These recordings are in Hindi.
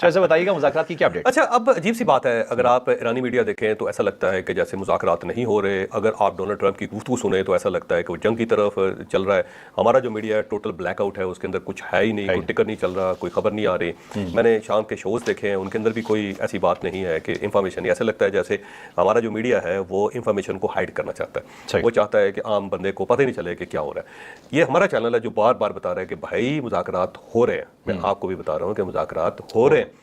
ऐसा बताइएगा मुज़ाकरात की क्या अपडेट? अच्छा, अब अजीब सी बात है, अगर आप ईरानी मीडिया देखें तो ऐसा लगता है कि जैसे मुज़ाकरात नहीं हो रहे। अगर आप डोनाल्ड ट्रंप की गुफ्तगू सुने तो ऐसा लगता है कि वो जंग की तरफ चल रहा है। हमारा जो मीडिया है टोटल ब्लैकआउट है, उसके अंदर कुछ है ही नहीं, कोई टिकर नहीं चल रहा, कोई खबर नहीं आ रही। मैंने शाम के शोज़ देखे हैं, उनके अंदर भी कोई ऐसी बात नहीं है कि इंफॉर्मेशन नहीं। ऐसा लगता है जैसे हमारा जो मीडिया है वो इंफॉर्मेशन को हाइड करना चाहता है। वो चाहता है कि आम बंदे को पता ही नहीं चले कि क्या हो रहा है। ये हमारा चैनल है जो बार बार बता रहा है कि भाई मुज़ाकरात हो रहे हैं। मैं आपको भी बता रहा हूँ कि मुज़ाकरात हो रहे हैं।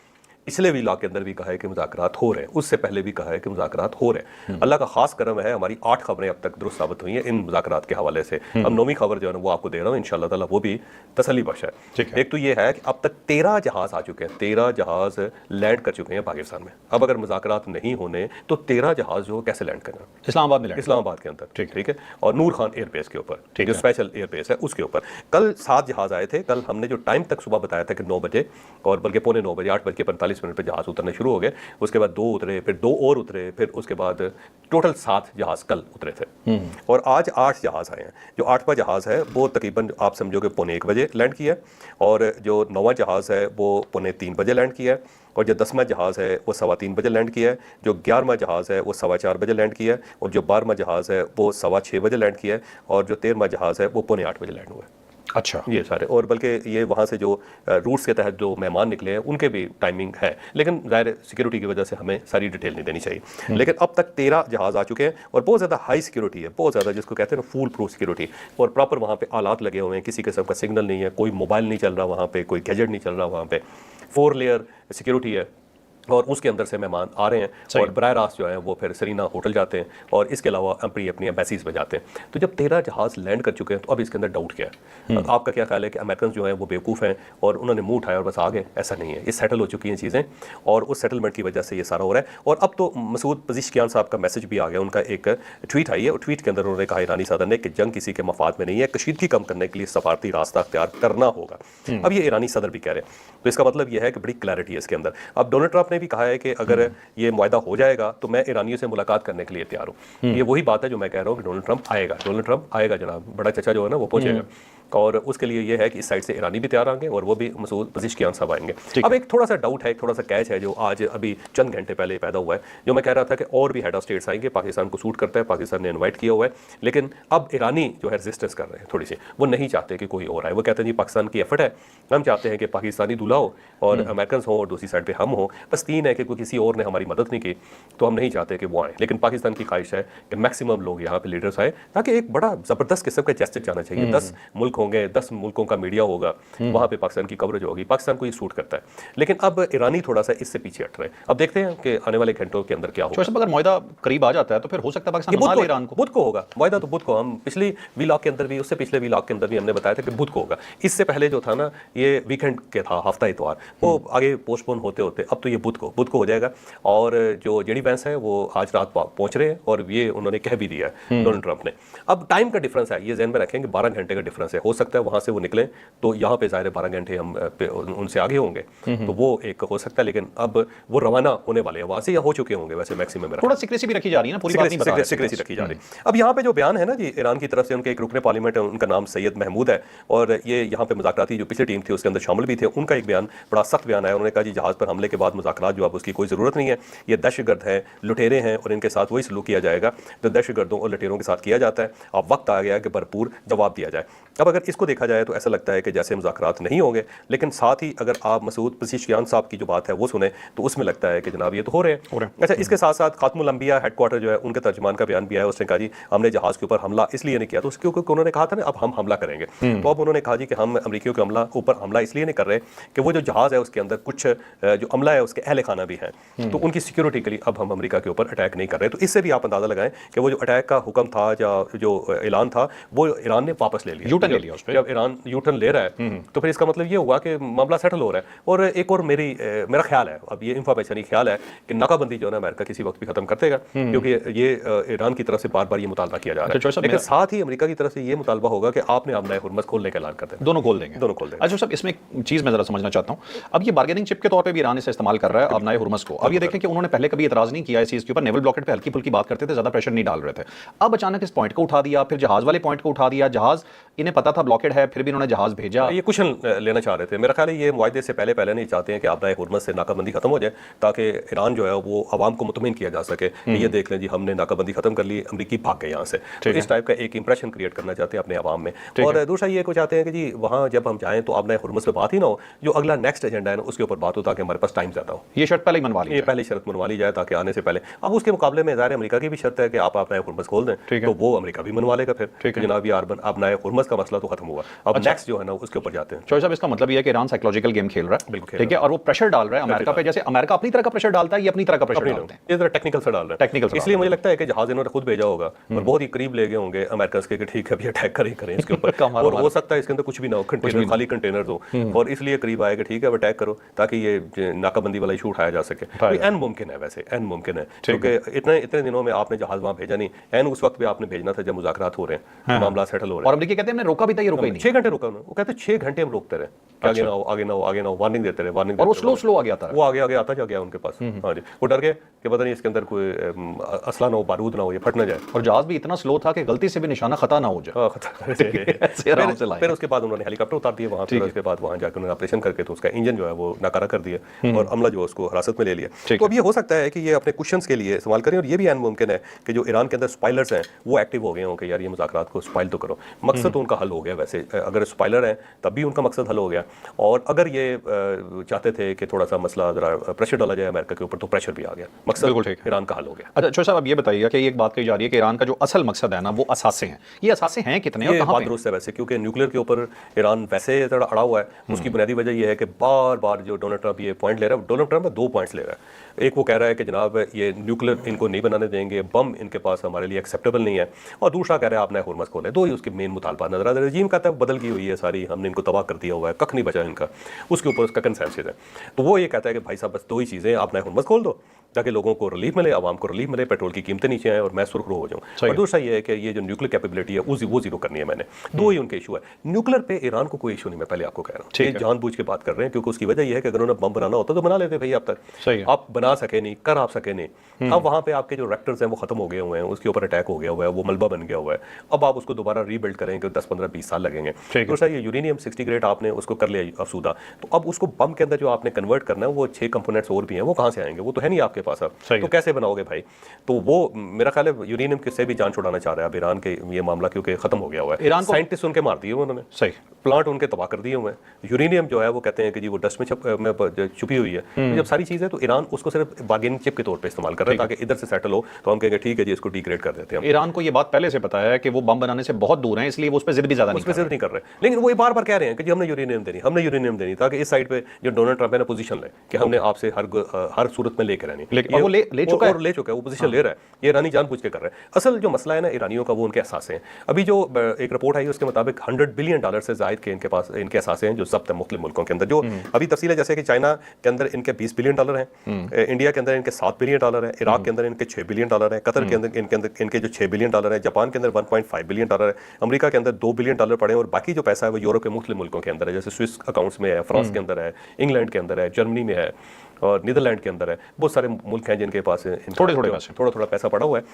इसलिए भी लॉ के अंदर भी कहा है कि मुज़ाकरात हो रहे हैं, उससे पहले भी कहा है कि मुज़ाकरात हो रहे हैं। अल्लाह का खास करम है, हमारी 8 खबरें अब तक दुरुस्त साबित हुई हैं इन मुज़ाकरात के हवाले से। अब 9वीं खबर जो है ना वो आपको दे रहा हूँ, इंशाअल्लाह ताला वो भी तसल्ली बख्श है। एक तो ये है कि अब तक 13 जहाज़ आ चुके हैं, 13 जहाज़ लैंड कर चुके हैं पाकिस्तान में। अब अगर मुज़ाकरात नहीं होने तो 13 जहाज़ जो कैसे लैंड करना, इस्लामाबाद के अंदर, ठीक है, और नूर खान एयरबेस के ऊपर, जो स्पेशल एयरबेस है उसके ऊपर। कल 7 जहाज़ आए थे। कल हमने जो टाइम तक सुबह बताया था कि 9 बजे, और बल्कि पौने 9 बजे, 8:45 पर जहाज़ उतरने शुरू हो गए। उसके बाद 2 उतरे, फिर 2 और उतरे, फिर उसके बाद टोटल 7 जहाज़ कल उतरे थे। और आज 8 जहाज़ आए हैं। जो 8वां जहाज़ है वो तकरीबन आप समझो कि पौने 1 बजे लैंड किया है, और जो 9वां जहाज़ है वो पौने 3 बजे लैंड किया है, और जो 10वां जहाज़ है वो 3:15 बजे लैंड किया है, जो 11वां जहाज़ है वो 4:15 बजे लैंड किया है, और जो 12वां जहाज़ है वो 6:15 बजे लैंड किया है, और जो 13वां जहाज़ है वो पौने 8 बजे लैंड हुआ है। अच्छा, ये सारे, और बल्कि ये वहाँ से जो रूट्स के तहत जो मेहमान निकले हैं उनके भी टाइमिंग है, लेकिन ज़ाहिर सिक्योरिटी की वजह से हमें सारी डिटेल नहीं देनी चाहिए। लेकिन अब तक 13 जहाज़ आ चुके हैं, और बहुत ज़्यादा हाई सिक्योरिटी है, बहुत ज़्यादा, जिसको कहते हैं ना फूल प्रूफ सिक्योरिटी। और प्रॉपर वहाँ पे आलात लगे हुए हैं, किसी किस्म का सिग्नल नहीं है, कोई मोबाइल नहीं चल रहा वहाँ पे, कोई गैजेट नहीं चल रहा वहाँ पे। 4 लेयर सिक्योरिटी है, और उसके अंदर से मेहमान आ रहे हैं और बराह रास्त जो है वो फिर सरीना होटल जाते हैं, और इसके अलावा अपनी एम्बेसीज में जाते हैं। तो जब 13 जहाज़ लैंड कर चुके हैं तो अब इसके अंदर डाउट क्या है? आपका क्या ख्याल है कि अमेरिकन जो हैं वो बेवकूफ़ हैं और उन्होंने मुंह उठाया और बस आ गए? ऐसा नहीं है, ये सेटल हो चुकी हैं चीज़ें, और उस सेटलमेंट की वजह से ये सारा हो रहा है। और अब तो मसूद पज़ेश्कियान साहब का मैसेज भी आ गया, उनका एक ट्वीट आई है, और ट्वीट के अंदर उन्होंने कहा ईरानी सदर ने कि जंग किसी के मफाद में नहीं है, कशीदगी कम करने के लिए सफारती रास्ता अख्तियार करना होगा। अब ये ईरानी सदर भी कह रहे हैं, तो इसका मतलब यह है कि बड़ी क्लैरिटी है इसके अंदर। अब डोनाल्ड ट्रंप ने भी कहा है कि अगर ये मुआहदा हो जाएगा तो मैं ईरानियों से मुलाकात करने के लिए तैयार हूँ। ये वही बात है जो मैं कह रहा हूँ कि डोनाल्ड ट्रंप आएगा जनाब, बड़ा चचा जो है ना वो पहुंचेगा, और उसके लिए ये है कि इस साइड से ईरानी भी तैयार आएंगे और वो भी मसूद पज़ेश्कियान साहब आएंगे। अब एक थोड़ा सा डाउट है, एक थोड़ा सा कैच है जो आज अभी चंद घंटे पहले पैदा हुआ है, जो मैं कह रहा था कि और भी हेड ऑफ स्टेट्स आएंगे, पाकिस्तान को सूट करता है, पाकिस्तान ने इन्वाइट किया हुआ है, लेकिन अब ईरानी जो है रेजिस्टेंस कर रहे हैं थोड़ी सी, वो नहीं चाहते कि कोई और आए। वो कहते हैं जी पाकिस्तान की एफर्ट है, हम चाहते हैं कि पाकिस्तानी दूल्हा हो और अमेरिकन हो और दूसरी साइड पर हम हो, बस 3 है कि कोई किसी और ने हमारी मदद नहीं की तो हम नहीं चाहते कि वो आए। लेकिन पाकिस्तान की ख्वाहिश है कि मैक्सिमम लोग यहाँ पे लीडर्स आए, ताकि एक बड़ा ज़बरदस्त किस्म का जेस्चर जाना चाहिए। 10 मुल्क होंगे, 10 मुल्कों का मीडिया होगा, वहाँ पे पाकिस्तान की कवरेज होगी, पाकिस्तान को ये सूट करता है। लेकिन अब ईरानी थोड़ा सा इससे पीछे हट रहे हैं। अब देखते हैं कि आने वाले घंटों के अंदर क्या होगा। अगर मुआहदा करीब आ जाता है तो फिर हो सकता है पाकिस्तान मना ले ईरान को। बुध को होगा मुआहदा, तो बुध को, हम पिछली वीलॉग के अंदर भी, उससे पिछले वीलॉग के अंदर भी हमने बताया था कि बुध को होगा। इससे पहले जो था ना ये वीकेंड के था, हफ्ता इतवार, वो आगे पोस्टपोन होते होते अब तो ये बुध को हो जाएगा। और जो जेडी वेंस है वो आज रात पहुंच रहे हैं, और ये उन्होंने कह भी दिया है डोनाल्ड ट्रंप ने। अब टाइम का डिफरेंस है, ये ज़हन में रखेंगे, 12 घंटे का डिफरेंस है। हो सकता है वहाँ से वो निकलें तो यहाँ पे ज़ाहिर 12 घंटे हम उनसे आगे होंगे, तो वो एक हो सकता है। लेकिन अब वो रवाना होने वाले हैं, वहाँ से या हो चुके होंगे वैसे मैक्सिमम में। थोड़ा सिक्रेसी भी रखी जा रही है ना, पूरी बात नहीं बता रहे, सिक्रेसी रखी जा रही है। अब यहाँ पे जो बयान है ना जी ईरान की तरफ से, उनके एक रुकने पार्लियामेंट है, उनका नाम सैयद महमूद है, और ये यहाँ पे मुज़ाकराती जो पिछली टीम थी उसके अंदर शामिल भी थे। उनका एक बयान, बड़ा सख्त बयान है। उन्होंने कहा जी जहाज़ पर हमले के बाद मुज़ाकरात जो अब उसकी कोई ज़रूरत नहीं है, ये दहशतगर्द हैं, लुटेरे हैं, और इनके साथ वही सलूक किया जाएगा जो दहशतगर्दों और लुटेरों के साथ किया जाता है। अब वक्त आ गया कि भरपूर जवाब दिया जाए। अब अगर इसको देखा जाए तो ऐसा लगता है कि जैसे मुज़ाकरात नहीं होंगे, लेकिन साथ ही अगर आप मसूद पज़ेश्कियान साहब की जो बात है वो सुने तो उसमें लगता है कि जनाब ये तो हो रहे हैं। अच्छा, इसके साथ साथ खातमुल अंबिया हेडक्वार्टर जो है उनके तर्जमान का बयान भी आया। उसने कहा जी हमने जहाज़ के ऊपर हमला इसलिए नहीं किया, तो उसके ऊपर उन्होंने कहा था ना अब हम हमला करेंगे, तो अब उन्होंने कहा जी कि हम अमरीकियों के ऊपर हमला इसलिए नहीं कर रहे कि वो जो जहाज़ है उसके अंदर कुछ जो अमला है उसके अहल खाना भी हैं, तो उनकी सिक्योरिटी के लिए अब हम अमरीका के ऊपर अटैक नहीं कर रहे। तो इससे भी आप अंदाज़ा लगाएं कि वो जो अटैक का हुक्म था या जो ऐलान था वो ईरान ने वापस ले लिया, यूटर्न ले लिया उस पर। जब ईरान यूटर्न ले रहा है तो फिर इसका मतलब ये हुआ कि मामला सेटल हो रहा है। और एक और मेरा ख्याल है, अब ये इंफॉर्मेशन ही ख्याल है कि नाकाबंदी जो है ना अमेरिका किसी वक्त भी खत्म कर देगा, क्योंकि ये ईरान की तरफ से बार बार ये मुतालबा किया जा रहा है। लेकिन साथ ही अमेरिका की तरफ से ये मुतालबा होगा कि आपने आमना हुर्मस खोलने का ऐलान कर दें। दोनों खोल देंगे। अच्छा साहब, इसमें एक चीज़ मैं जरा समझना चाहता हूँ। अब ये बार्गेनिंग चिप के तौर पे भी ईरान इसे इस्तेमाल कर रहा है आमना हुर्मस को। अब ये देखें कि उन्होंने पहले कभी एतराज़ नहीं किया इस चीज़ के ऊपर, नेवल ब्लॉकेट पे हल्की फुल्की बात करते थे, ज़्यादा प्रेशर नहीं डाल रहे थे। अब अचानक इस पॉइंट को उठा दिया, फिर जहाज़ वाले पॉइंट को उठा दिया। जहाज़ इन्हें पता पता था ब्लॉकेड है फिर भी उन्होंने जहाज भेजा? ये कुशन लेना चाह रहे थे। मेरा ख्याल है ये मुआहदे से पहले नहीं चाहते हैं कि आपदा हुर्मस से नाकाबंदी खत्म हो जाए, ताकि ईरान जो है वो आवाम को मुतमिन किया जा सके कि ये देख लें जी हमने नाकाबंदी खत्म कर ली, अमरीकी भाग गए यहाँ से। तो इस टाइप का एक इंप्रेशन क्रिएट करना चाहते हैं अपने आवाम में। और दूसरा ये को चाहते हैं कि जी वहाँ जब हम जाएँ तो आपदा हुर्मस पे बात ही ना हो, जो अगला नेक्स्ट एजेंडा है ना उसके ऊपर बात हो, ताकि हमारे पास टाइम ज़्यादा हो। ये शर्त पहले ही मनवा ली, ये पहले शर्त मनवा ली जाए ताकि आने से पहले। अब उसके मुकाबले में ज़ाहिर अमेरिका की भी शर्त है कि आप आपना हुर्मस खोल दें, तो वो अमेरिका भी मनवा लेगा फिर जनाब ये आपना हुर्मस का मसला तो खत्म हुआ। अब नेक्स्ट जो है ना उसके ऊपर जाते हैं। चौधरी साहब, इसका मतलब ये है कि ईरान साइकोलॉजिकल गेम खेल रहा है, बिल्कुल, ठीक है, और वो प्रेशर डाल रहा है अमेरिका पे। जैसे अमेरिका अपनी तरह का प्रेशर डालता है, ये अपनी तरह का प्रेशर डालते हैं, ये जरा टेक्निकल से डाल रहे हैं। टेक्निकल, इसलिए मुझे लगता है कि जहाज इन्होंने खुद भेजा होगा और बहुत ही करीब ले गए होंगे अमेरिका के कि ठीक है अभी अटैक करें इसके ऊपर और हो सकता है इसके अंदर कुछ भी ना हो, कंटेनर खाली कंटेनर हो, और इसलिए करीब आए कि ठीक है अब अटैक करो ताकि ये नाकाबंदी वाला इशू उठाया जा सके। एन मुमकिन है, वैसे एन मुमकिन है, क्योंकि इतने दिनों में आपने जहाज वहां भेजा नहीं, एन उस वक्त भी आपने भेजना था जब मुज़ाकरात हो रहे हैं, मामला सेटल हो रहे हैं। और अमेरिका कहते हैं हमने रोका भी था, ये रुका ही नहीं। 6 घंटे रोका उन्होंने, वो कहते 6 घंटे हम रोकते रहे, आगे ना हो आगे ना हो आगे ना हो, वार्निंग देते रहे, वार्निंग। और वो स्लो आ गया था, वो आगे आता जा गया उनके पास। हाँ जी, वो डर गए कि पता नहीं इसके अंदर कोई असला ना हो, बारूद ना हो, ये फट ना जाए। और जहाज भी इतना स्लो था कि गलती से भी निशाना खता ना हो जाए। फिर उसके बाद उन्होंने हेलीकॉप्टर उतार दिए वहाँ, फिर उसके बाद वहाँ जाकर उन्होंने ऑपरेशन करके तो उसका इंजन जो है वो नाकारा कर दिया और अमला जो उसको हिरासत में ले लिया। तो अब ये हो सकता है कि ये अपने कुशंस के लिए इस्तेमाल करें, और ये भी अन मुमकिन है कि जो ईरान के अंदर स्पाइलर्स हैं वो एक्टिव हो गए हों कि यार ये मुज़ाकरात को स्पाइल तो करो। मकसद तो उनका हल हो गया, वैसे अगर स्पाइलर हैं तब भी उनका मकसद हल हो गया, और अगर ये चाहते थे कि थोड़ा सा मसला जरा प्रेशर डाला जाए अमेरिका के ऊपर तो प्रेशर भी आ गया, मकसद ईरान का हल हो गया। अच्छा चौधरी साहब, अब ये बताइएगा कि एक बात कही जा रही है कि ईरान का जो असल मकसद है ना वो असासे हैं, ये असासे हैं कितने और कहां पे? दुरुस्त है वैसे, क्योंकि न्यूक्लियर के ऊपर ईरान वैसे थोड़ा अड़ा हुआ है। उसकी बुनियादी वजह यह है कि बार बार जो डोनाल्ड ट्रंप ये पॉइंट ले रहा है, डोनाल्ड ट्रंप 2 पॉइंट्स ले रहा है। एक वो कह रहा है कि जनाब ये न्यूक्लियर इनको नहीं बनाने देंगे, बम इनके पास हमारे लिए एक्सेप्टेबल नहीं है, और दूसरा कह रहा है आपने हुर्मस खोले। दो ही उसके मेन मुतालबा नजर आ रहे। रजीम कहता है बदल गई हुई है सारी, हमने इनको तबाह कर दिया हुआ है, कख नहीं बचा इनका, उसके ऊपर उसका कंसेंसस है। तो वो ये कहता है कि भाई साहब बस 2 ही चीज़ें, आपने हुर्मस खोल दो ताकि लोगों को रिलीफ मिले, आवाम को रिलीफ मिले, पेट्रोल की कीमतें नीचे आए और मैं सुरखरू हो जाऊँ। और दूसरा ये है कि ये जो न्यूक्लियर कैपेबिलिटी है वो जीरो करनी है मैंने। 2 ही उनके इशू है। न्यूक्लियर पे ईरान को कोई इशू नहीं, मैं पहले आपको कह रहा हूँ, ये जानबूझ के बात कर रहे हैं, क्योंकि उसकी वजह यह है कि अगर उन्होंने बम बनाना होता तो बना लेते भाई। अब तक आप बना सके नहीं, कर आप सके नहीं। अब वहाँ पे आपके जो रेक्टर्स हैं वो खत्म हो गए हुए हैं, उसके ऊपर अटैक हो गया हुआ है, वो मलबा बन गया हुआ है। अब आप उसको दोबारा रीबिल्ड करेंगे 10, 15, 20 साल लगेंगे। दूसरा ये यूरेनियम 60 ग्रेड आपने उसको कर लिया अफसूदा, तो अब उसको बम के अंदर जो आपने कन्वर्ट करना है वो 6 कंपोनेंट्स और भी हैं, वो कहाँ से आएंगे? वो तो है नहीं आपके पास। अब तो कैसे बनाओगे भाई? तो वो मेरा ख्याल है यूरेनियम किससे भी जान छुड़ाना चाह रहा है अब ईरान के ये मामला, क्योंकि खत्म हो गया हुआ है। ईरान साइंटिस्ट उनके मार दिए उन्होंने, सही प्लांट उनके तबाह कर दिए हुए हैं। यूरेनियम जो है वो कहते हैं कि जी वो डस्ट में छुपी हुई है। तो जब सारी चीज़ें, तो ईरान उसको सिर्फ बार्गेनिंग चिप के तौर पे इस्तेमाल कर रहा है ताकि इधर से सेटल हो, तो हम कहेंगे ठीक है जी इसको डिग्रेड कर देते हैं। ईरान को ये बात पहले से पता है कि वो बम बनाने से बहुत दूर हैं, इसलिए वो उस पर जिद भी ज़्यादा नहीं कर रहे। लेकिन वो बार बार कह रहे हैं कि जी हमने यूरेनियम देनी ताकि इस साइड पे जो डोनाल्ड ट्रंप है ना पोजीशन ले कि हमने आपसे हर सूरत में लेकर रहनी। वो ले चुका है, वो पोजीशन ले रहा है। ये ईरानी जानबूझ के कर रहे हैं। असल जो मसला है ना ईरानियों का वो उनके असासे हैं। अभी जो एक रिपोर्ट आई उसके मुताबिक $100 बिलियन से जायद के इनके पास इनके असासे हैं जो जब्त है मुख्तलिफ मुल्कों के अंदर। जो अभी तफसील है जैसे कि चाइना के अंदर इनके $20 बिलियन हैं, इंडिया के अंदर इनके $7 बिलियन है, इराक के अंदर इनके $6 बिलियन है, कतर के अंदर इनके जो $6 बिलियन है, जापान के अंदर $1.5 बिलियन है, अमेरिका के अंदर $2 बिलियन पड़े, और बाकी जो पैसा है वो यूरोप के मुख्तलिफ मुल्कों के अंदर है, जैसे स्विस अकाउंट्स में है, फ्रांस के अंदर है, इंग्लैंड के अंदर है, जर्मनी में है और नीदरलैंड के अंदर है। बहुत सारे मुल्क हैं जिनके पास थोड़ा थोड़ा पैसा पड़ा हुआ है।